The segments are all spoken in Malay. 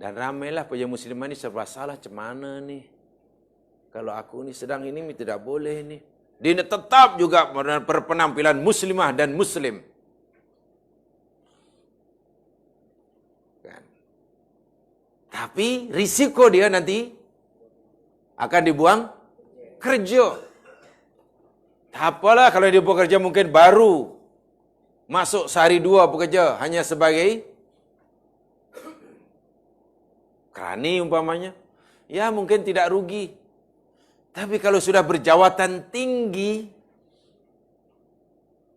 Dan ramailah pelajar muslimah ni serba salah, macam mana ni? Kalau aku ni sedang ini tidak boleh ni. Dia tetap juga berpenampilan muslimah dan muslim. Kan? Tapi risiko dia nanti akan dibuang kerja. Tak apalah kalau dia bekerja mungkin baru masuk sehari dua bekerja hanya sebagai kerani umpamanya. Ya mungkin tidak rugi. Tapi kalau sudah berjawatan tinggi,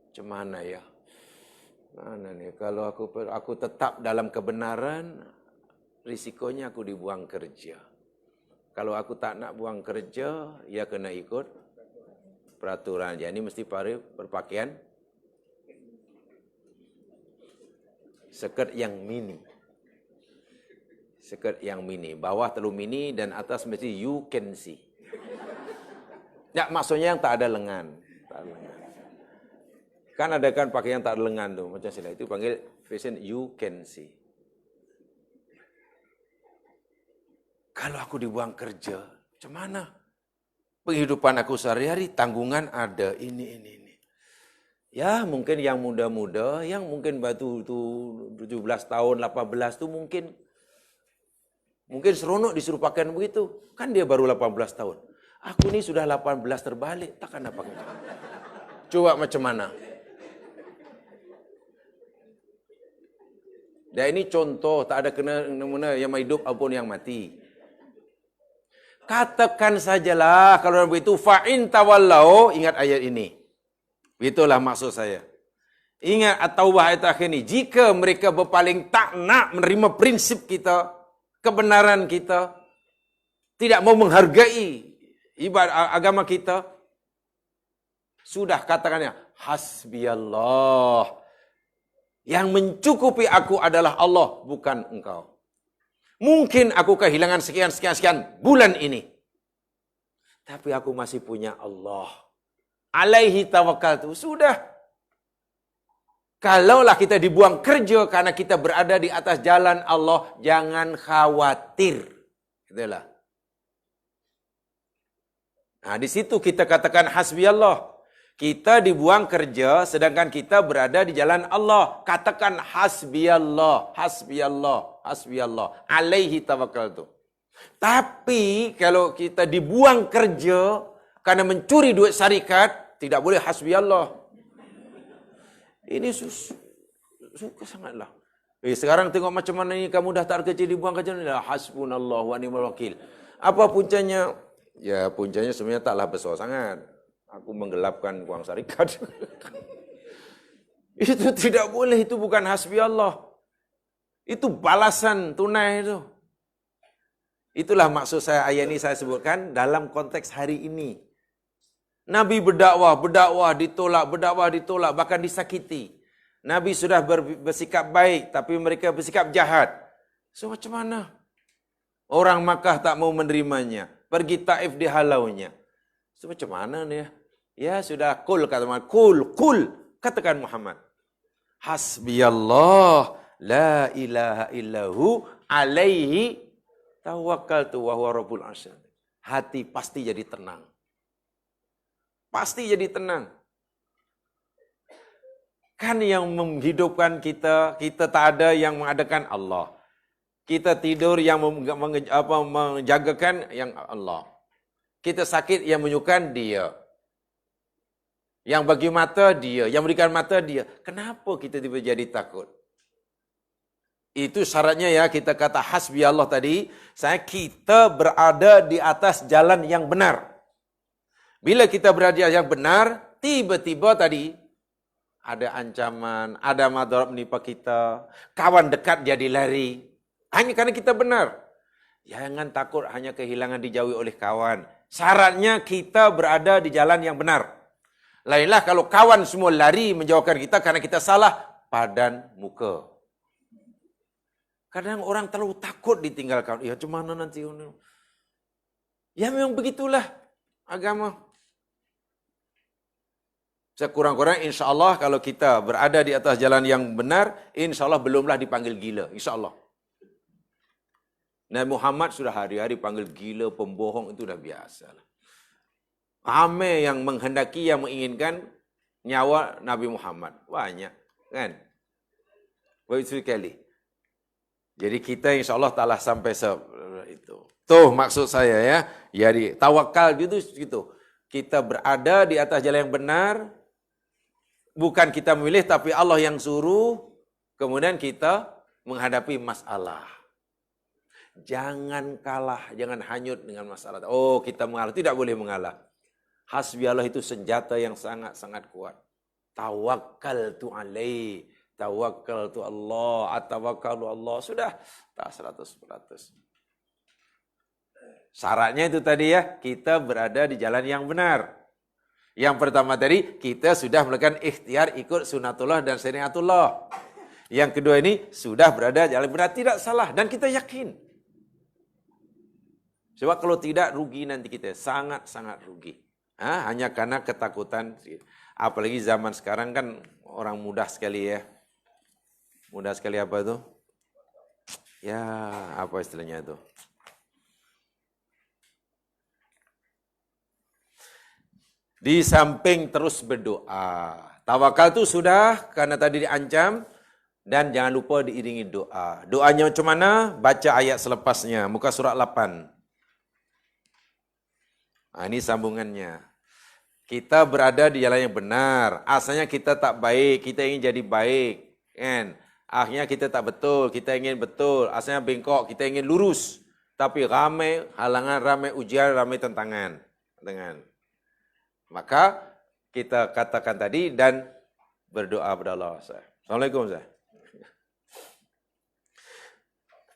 macam mana ya? Mana nih kalau aku tetap dalam kebenaran, risikonya aku dibuang kerja. Kalau aku tak nak buang kerja, ya kena ikut peraturan. Jadi mesti berpakaian skirt yang mini. Skirt yang mini. Bawah terlalu mini dan atas mesti you can see. Ya, maksudnya yang tak ada lengan. Tak ada lengan. Kan ada kan pakaian tak ada lengan tu. Macam sila itu panggil fashion you can see. Kalau aku dibuang kerja, macam mana? Penghidupan aku sehari-hari, tanggungan ada, ini. Ya, mungkin yang muda-muda, yang mungkin batu tu 17 tahun, 18 tu mungkin seronok disuruh pakaian begitu. Kan dia baru 18 tahun. Aku ni sudah 18 terbalik, takkan apa enggak. Coba macam mana? Dan ini contoh, tak ada kena yang hidup ataupun yang mati. Katakan sajalah kalau begitu fa'in tawallau, ingat ayat ini. Itulah maksud saya. Ingat at-taubah ayat akhir ini, jika mereka berpaling tak nak menerima prinsip kita, kebenaran kita, tidak mau menghargai ibadah agama kita, sudah katakannya hasbiyallah. Yang mencukupi aku adalah Allah, bukan engkau. Mungkin aku kehilangan sekian bulan ini. Tapi aku masih punya Allah. Alaihi tawakkaltu. Sudah. Kalaulah kita dibuang kerja karena kita berada di atas jalan Allah, jangan khawatir. Itulah. Nah, di situ kita katakan hasbiyallah. Kita dibuang kerja sedangkan kita berada di jalan Allah. Katakan hasbiyallah, hasbiyallah, hasbiyallah. Alaihi tawakkaltu. Tapi kalau kita dibuang kerja karena mencuri duit syarikat, tidak boleh hasbiyallah. Ini suka sangatlah. Sekarang tengok macam mana ni kamu dah tak kerja dibuang kerja ni. Hasbunallah wa ni'mal wakil. Apa puncanya? Ya puncanya sebenarnya taklah besar sangat. Aku menggelapkan uang syarikat. Itu tidak boleh, itu bukan hasbi Allah. Itu balasan tunai itu. Itulah maksud saya ayat ini saya sebutkan dalam konteks hari ini. Nabi berdakwah ditolak, bahkan disakiti. Nabi sudah bersikap baik, tapi mereka bersikap jahat. So macam mana? Orang Makkah tak mau menerimanya. Pergi Taif dihalaunya. So macam mana ni ya? Ya sudah kul kata Muhammad. Kul katakan Muhammad. Hasbiyallah la ilaha illahu alaihi tawakkaltu wa huwa rabbul arsyil. Hati pasti jadi tenang. Pasti jadi tenang. Kan yang menghidupkan kita tak ada yang mengadakan Allah. Kita tidur yang menjagakan yang Allah. Kita sakit yang menyukan Dia. Yang bagi mata Dia, yang berikan mata Dia. Kenapa kita tiba jadi takut? Itu syaratnya ya, kita kata hasbi Allah tadi, kita berada di atas jalan yang benar. Bila kita berada di jalan yang benar, tiba-tiba tadi ada ancaman, ada madarat menimpa kita, kawan dekat jadi lari. Hanya karena kita benar. Jangan takut hanya kehilangan dijauhi oleh kawan. Syaratnya kita berada di jalan yang benar. Lainlah kalau kawan semua lari menjauhkan kita karena kita salah, padan muka. Kadang orang terlalu takut ditinggalkan. Ya macam mana nanti? Ya memang begitulah agama. Sekurang-kurang insya Allah kalau kita berada di atas jalan yang benar, insya Allah belumlah dipanggil gila. Insya Allah. Nabi Muhammad sudah hari-hari panggil gila, pembohong, itu dah biasa. Ramai yang menghendaki, yang menginginkan nyawa Nabi Muhammad. Banyak, kan? Begitu sekali. Jadi kita insya-Allah Ta'ala sampai itu. Tuh maksud saya ya. Jadi tawakal gitu. Kita berada di atas jalan yang benar. Bukan kita memilih, tapi Allah yang suruh. Kemudian kita menghadapi masalah. Jangan kalah, jangan hanyut dengan masalah. Oh, kita mengalah, tidak boleh mengalah. Hasbi Allah itu senjata yang sangat-sangat kuat. Tawakkaltu alaih, tawakkaltu Allah, atawakkalu Allah. Sudah, tak 100%. Syaratnya itu tadi ya, kita berada di jalan yang benar. Yang pertama tadi, kita sudah melakukan ikhtiar ikut sunatullah dan syariatullah. Yang kedua ini, sudah berada di jalan benar, tidak salah. Dan kita yakin. Sebab kalau tidak, rugi nanti kita. Sangat-sangat rugi. Hanya karena ketakutan. Apalagi zaman sekarang kan orang mudah sekali ya. Mudah sekali apa itu? Ya, apa istilahnya itu? Di samping terus berdoa. Tawakal itu sudah karena tadi diancam. Dan jangan lupa diiringi doa. Doanya macam mana? Baca ayat selepasnya. Muka surat 8. Ini sambungannya. Kita berada di jalan yang benar. Asalnya kita tak baik. Kita ingin jadi baik. Kan? Akhirnya kita tak betul. Kita ingin betul. Asalnya bengkok. Kita ingin lurus. Tapi ramai halangan, ramai ujian, ramai tantangan. Maka kita katakan tadi dan berdoa kepada Allah. Assalamualaikum.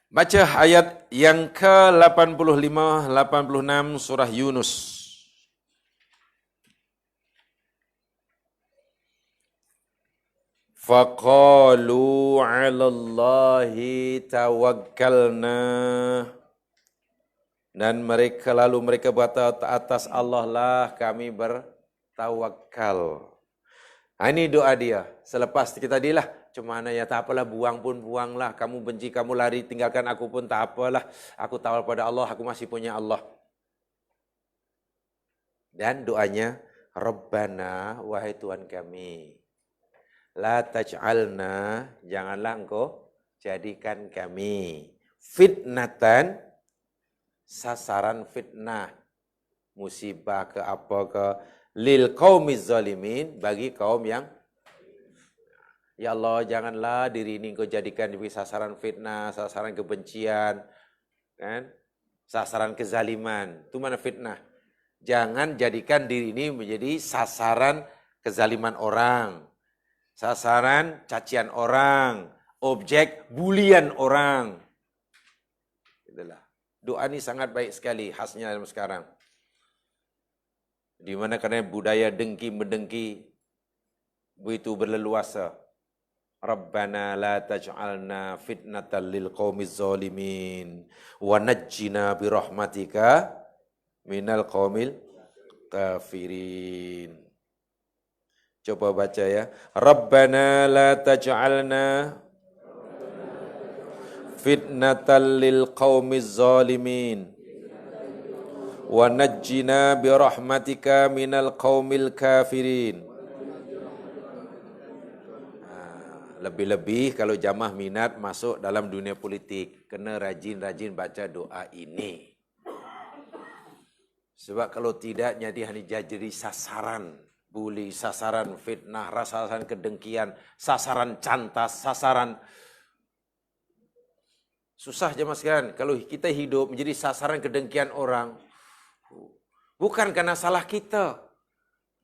Baca ayat yang ke-85, 86 surah Yunus. Faqalu 'ala Allahi tawakkalna. Dan lalu mereka berkata, atas Allah lah kami bertawakal. Ini doa dia. Selepas kita tadilah, cuma mana ya tak apalah, buang pun buanglah. Kamu benci, kamu lari, tinggalkan aku pun tak apalah. Aku tawakal pada Allah, aku masih punya Allah. Dan doanya, Rabbana, wahai Tuhan kami. La taj'alna, janganlah engkau jadikan kami. Fitnatan, sasaran fitnah. Musibah ke apa ke. Lil qaumiz zalimin, bagi kaum yang ya Allah, janganlah diri ini kau jadikan sebagai sasaran fitnah, sasaran kebencian, kan? Sasaran kezaliman. Itu mana fitnah? Jangan jadikan diri ini menjadi sasaran kezaliman orang, sasaran cacian orang, objek bulian orang. Itulah. Doa ini sangat baik sekali khasnya dalam sekarang. Di mana kerana budaya dengki-mendengki begitu berleluasa. Rabbana la taj'alna fitnatan lil qaumiz zalimin wa najjina bi rahmatika minal qaumil kafirin. Coba baca ya. Rabbana la taj'alna fitnatan lil qaumiz zalimin wa najjina bi rahmatika minal qaumil kafirin. Lebih-lebih kalau jamaah minat masuk dalam dunia politik, kena rajin-rajin baca doa ini. Sebab kalau tidak hanya jadi sasaran buli, sasaran fitnah, sasaran kedengkian, sasaran cantas, sasaran susah jemaah sekalian. Kalau kita hidup menjadi sasaran kedengkian orang, bukan karena salah kita.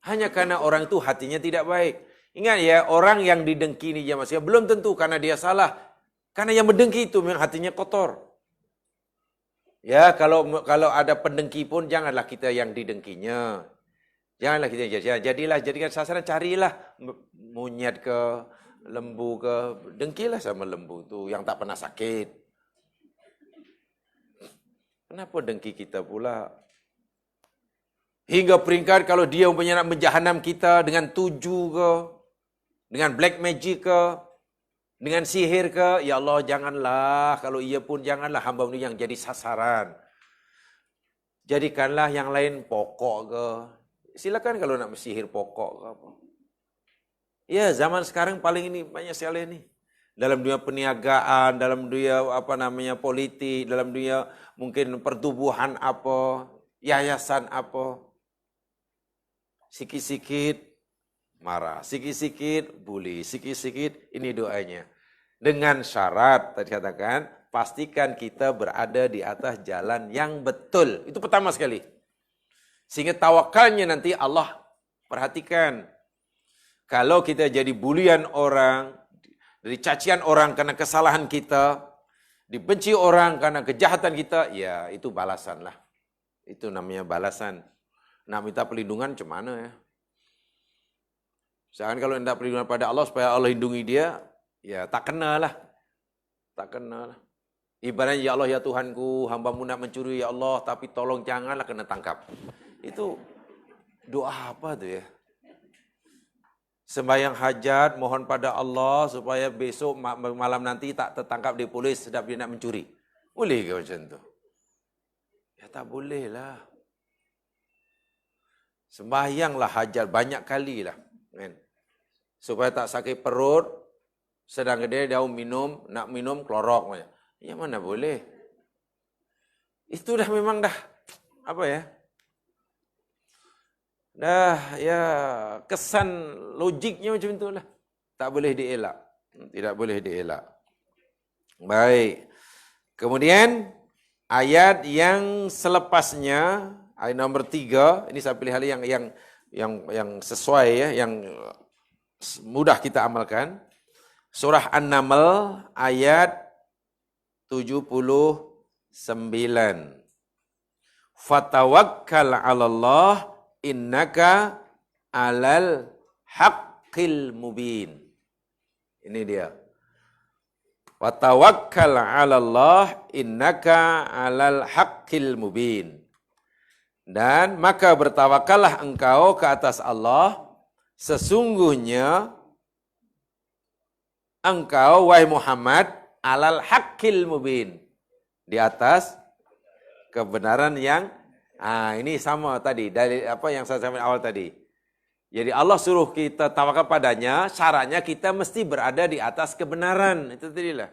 Hanya karena orang itu hatinya tidak baik. Ingat ya, orang yang didengki ini jemaah sekalian, belum tentu karena dia salah. Karena yang mendengki itu memang hatinya kotor. Ya, kalau ada pendengki pun janganlah kita yang didengkinya. Janganlah kita jadikan sasaran, carilah monyet ke, lembu ke, dengkilah sama lembu itu yang tak pernah sakit. Kenapa dengki kita pula? Hingga peringkat kalau dia nak menjahanam kita dengan tuju ke, dengan black magic ke, Dengan sihir ke? Ya Allah, janganlah. Kalau iya pun janganlah hamba ini yang jadi sasaran. Jadikanlah yang lain pokok ke. Silakan kalau nak sihir pokok ke apa. Ya, zaman sekarang paling ini banyak sekali ini. Dalam dunia perniagaan, dalam dunia politik, dalam dunia mungkin pertubuhan apa, yayasan apa. Sikit-sikit marah, sikit-sikit bully, sikit-sikit ini doanya. Dengan syarat tadi katakan, pastikan kita berada di atas jalan yang betul. Itu pertama sekali. Sehingga tawakalnya nanti Allah perhatikan. Kalau kita jadi bulian orang, dari cacian orang karena kesalahan kita, dibenci orang karena kejahatan kita, ya itu balasan lah. Itu namanya balasan. Nak minta perlindungan macam mana ya? Misalkan kalau minta perlindungan pada Allah supaya Allah lindungi dia, ya tak kenalah. Tak kenalah. Ibaratnya, ya Allah ya Tuhanku, hamba-Mu nak mencuri ya Allah, tapi tolong janganlah kena tangkap. Itu doa apa tu ya? Sembahyang hajat, mohon pada Allah supaya besok malam nanti tak tertangkap di polis sedap dia nak mencuri. Boleh ke macam tu? Ya tak boleh lah. Sembahyanglah hajat banyak kali lah. Kan? Supaya tak sakit perut, sedang dia nak minum klorok. Ya mana boleh. Itu dah memang dah, apa ya? Dah ya kesan logiknya macam itulah. Tak boleh dielak. Tidak boleh dielak. Baik. Kemudian ayat yang selepasnya, ayat nombor 3, ini saya pilih hal yang sesuai ya, yang mudah kita amalkan. Surah An-Naml ayat 79. Fatawakkal 'alallah innaka 'alal haqqil mubin. Ini dia. Fatawakkal 'alallah innaka 'alal haqqil mubin. Dan maka bertawakallah engkau ke atas Allah, sesungguhnya engkau wahai Muhammad 'alal haqqil mubin, di atas kebenaran yang ini sama tadi dari apa yang saya sampaikan awal tadi. Jadi Allah suruh kita tawakal padanya, syaratnya kita mesti berada di atas kebenaran. Itu tadilah.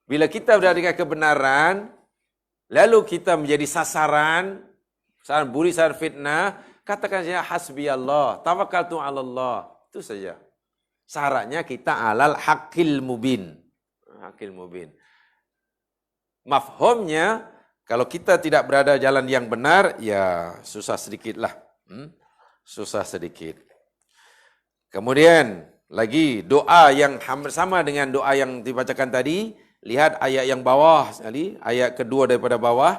Bila kita berada di kebenaran, lalu kita menjadi sasaran bully, sasaran fitnah, katakan saja hasbi Allah, tawakkaltu 'ala Allah. Itu saja. Syaratnya kita alal haqqil mubin. Haqqil mubin. Mafhumnya, kalau kita tidak berada jalan yang benar, ya susah sedikitlah. Susah sedikit. Kemudian lagi doa yang hampir sama dengan doa yang dibacakan tadi. Lihat ayat yang bawah sekali, ayat kedua daripada bawah.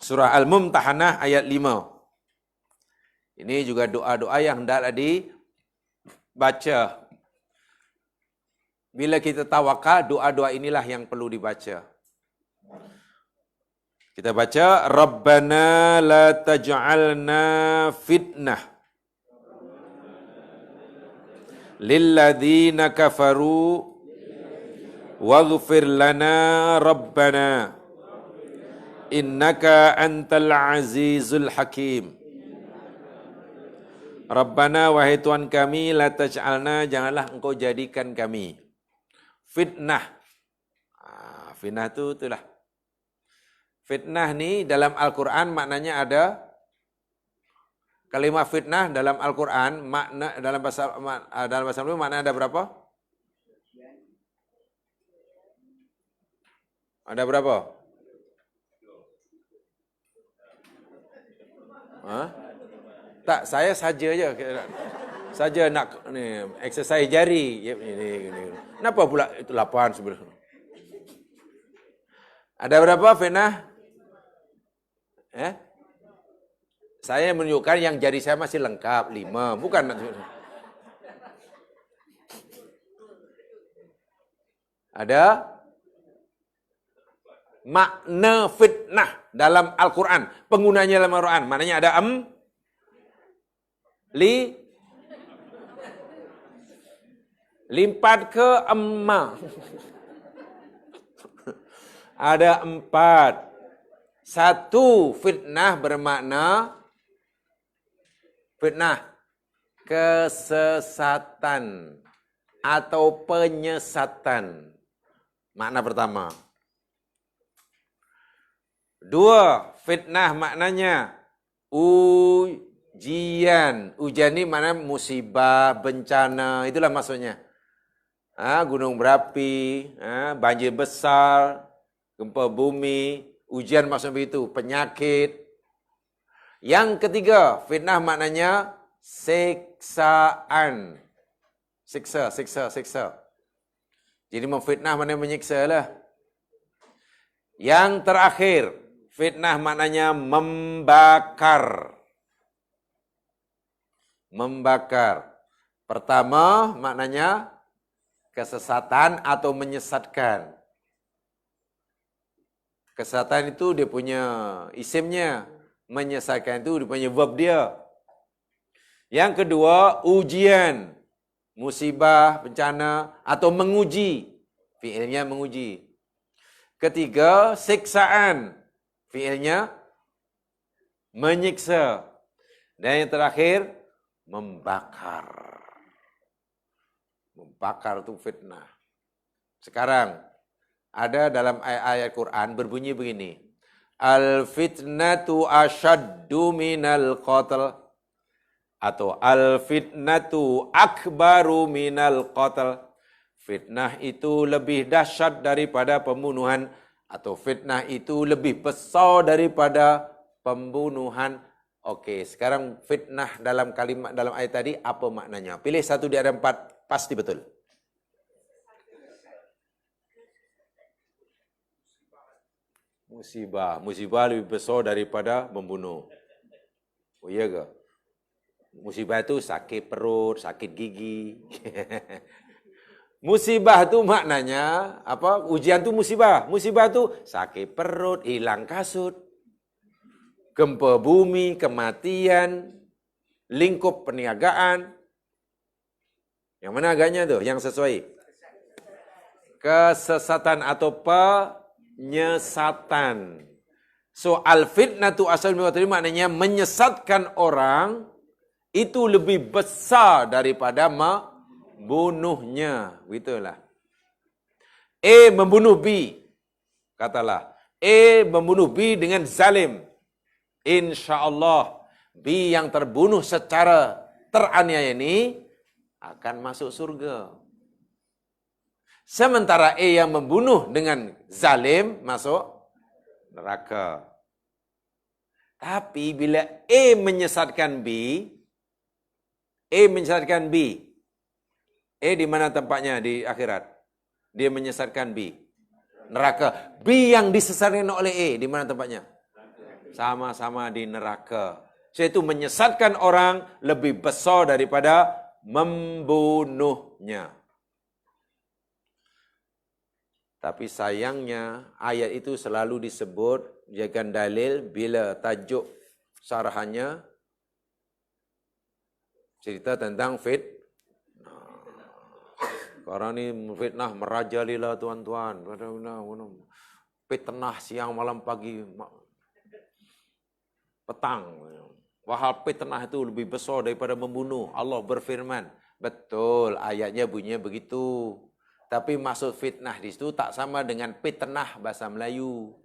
Surah Al-Mumtahanah ayat 5. Ini juga doa-doa yang hendaklah dibaca. Bila kita tawakal, doa-doa inilah yang perlu dibaca. Kita baca, Rabbana la taj'alna fitnah lilladzina kafaru waghfir lana Rabbana innaka antal azizul hakim. Rabbana wahai Tuhan kami, la taj'alna, janganlah engkau jadikan kami fitnah. Fitnah itulah. Fitnah ni dalam Al-Quran maknanya ada, kalimat fitnah dalam Al-Quran makna dalam bahasa Melayu makna ada berapa? Ada berapa? Tak, saya saja je. Saja nak ni exercise jari. Ini. Kenapa pula itu 8 sebenarnya? Ada berapa fitnah? Saya menunjukkan yang jari saya masih lengkap 5, bukan. Ada makna fitnah dalam Al-Quran, penggunanya dalam Al-Quran, maknanya ada 5 Lipat ke emma. Ada 4. 1, fitnah bermakna fitnah kesesatan atau penyesatan. Makna pertama. 2, fitnah maknanya ujian. Ujian ini makna musibah, bencana, itulah maksudnya. Gunung berapi, banjir besar, gempa bumi, ujian maksudnya begitu, penyakit. Yang ketiga, fitnah maknanya siksaan. Siksa. Jadi memfitnah maknanya menyiksa lah. Yang terakhir, fitnah maknanya membakar. Membakar. Pertama maknanya kesesatan atau menyesatkan. Kesesatan itu dia punya isimnya. Menyesatkan itu dia punya verb dia. Yang kedua, ujian. Musibah, bencana atau menguji. Fi'ilnya menguji. Ketiga, siksaan. Fi'ilnya menyiksa. Dan yang terakhir, membakar. Membakar itu fitnah. Sekarang, ada dalam ayat Quran berbunyi begini. Al-fitnatu asyaddu minal qatl. Atau al-fitnatu akbaru minal qatl. Fitnah itu lebih dahsyat daripada pembunuhan. Atau fitnah itu lebih besar daripada pembunuhan. Okey, sekarang fitnah dalam kalimat dalam ayat tadi apa maknanya? Pilih satu di antara 4, pasti betul. Musibah lebih besar daripada membunuh. Oh iya ke? Musibah itu sakit perut, sakit gigi. Musibah itu maknanya apa? Ujian itu musibah. Musibah itu sakit perut, hilang kasut, gempa bumi, kematian, lingkup perniagaan. Yang mana agaknya tuh? Yang sesuai? Kesesatan atau penyesatan. So al-fitnatu asal maknanya menyesatkan orang itu lebih besar daripada membunuhnya. Begitulah. A membunuh B. Katalah. A membunuh B dengan zalim. InsyaAllah B yang terbunuh secara teraniaya ini akan masuk surga. Sementara A yang membunuh dengan zalim masuk neraka. Tapi bila A menyesatkan B, di mana tempatnya di akhirat? Dia menyesatkan B. Neraka. B yang disesatkan oleh A, di mana tempatnya? Sama-sama di neraka. So itu menyesatkan orang lebih besar daripada membunuhnya. Tapi sayangnya ayat itu selalu disebut jadikan dalil bila tajuk syarahannya cerita tentang sekarang ni fitnah merajalela tuan-tuan. Fitnah siang malam pagi petang. Wahal fitnah itu lebih besar daripada membunuh. Allah berfirman. Betul, ayatnya bunyinya begitu. Tapi maksud fitnah di situ tak sama dengan fitnah bahasa Melayu.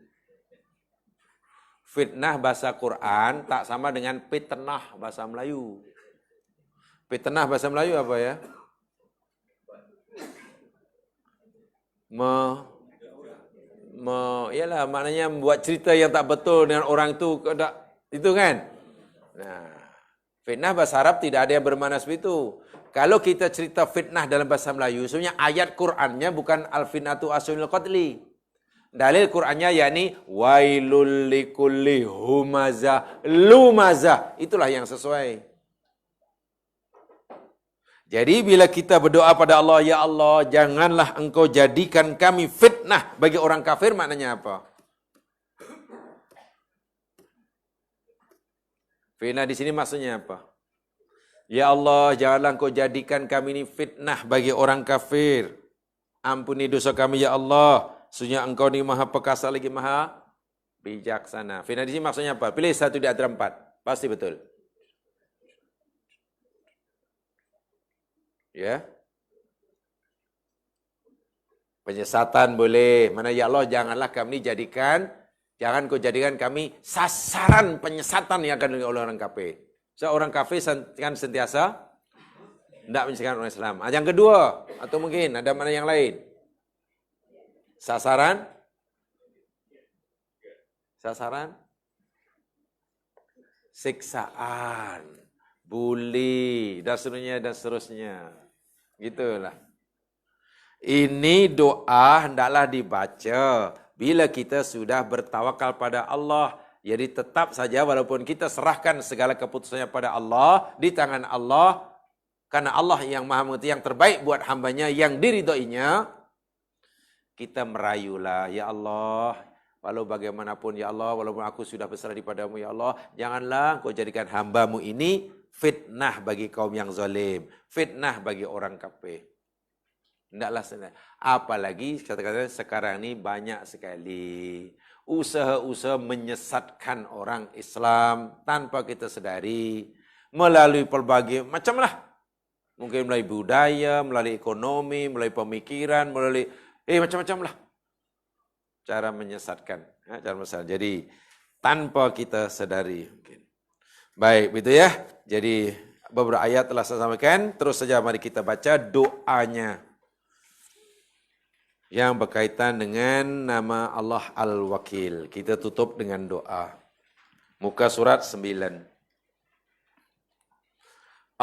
Fitnah bahasa Quran tak sama dengan fitnah bahasa Melayu. Fitnah bahasa Melayu apa ya? Yalah, maknanya membuat cerita yang tak betul dengan orang itu kan? Nah, fitnah bahasa Arab tidak ada yang bermakna seperti itu. Kalau kita cerita fitnah dalam bahasa Melayu, sebenarnya ayat Qurannya bukan al-fitnatu asyaddu qatli. Dalil Qurannya yakni wailul likulli humazah lumazah. Itulah yang sesuai. Jadi bila kita berdoa pada Allah, ya Allah, janganlah engkau jadikan kami fitnah bagi orang kafir, maknanya apa? Fitnah di sini maksudnya apa? Ya Allah, janganlah Kau jadikan kami ini fitnah bagi orang kafir. Ampuni dosa kami ya Allah. Sesungguhnya Engkau ni Maha Perkasa lagi Maha Bijaksana. Fitnah di sini maksudnya apa? Pilih satu di antara 4. Pasti betul. Ya. Penyesatan boleh. Mana ya Allah, janganlah kami jadikan, jangan Kau jadikan kami sasaran penyesatan yang akan dilakukan oleh orang kafir. Seorang kafir kan sentiasa tidak menyesatkan orang Islam. Yang kedua, atau mungkin ada mana yang lain? Sasaran siksaan, bully, dan seterusnya. Gitulah. Ini doa hendaklah dibaca bila kita sudah bertawakal pada Allah. Jadi tetap saja walaupun kita serahkan segala keputusannya pada Allah, di tangan Allah, karena Allah yang maha mengerti yang terbaik buat hambanya yang diridhoinya, kita merayulah, ya Allah, walau bagaimanapun ya Allah, walaupun aku sudah berserah dipadamu ya Allah, janganlah Kau jadikan hambamu ini fitnah bagi kaum yang zalim, fitnah bagi orang kafir. Hendaklah senang. Apalagi kata-kata sekarang ini banyak sekali usaha-usaha menyesatkan orang Islam tanpa kita sedari melalui pelbagai macam lah. Mungkin melalui budaya, melalui ekonomi, melalui pemikiran, melalui macam-macam lah. Cara menyesatkan. Cara menyesatkan. Jadi tanpa kita sedari. Baik, begitu ya. Jadi beberapa ayat telah saya sampaikan. Terus saja mari kita baca doanya. Yang berkaitan dengan nama Allah Al-Wakil. Kita tutup dengan doa. Muka surat 9.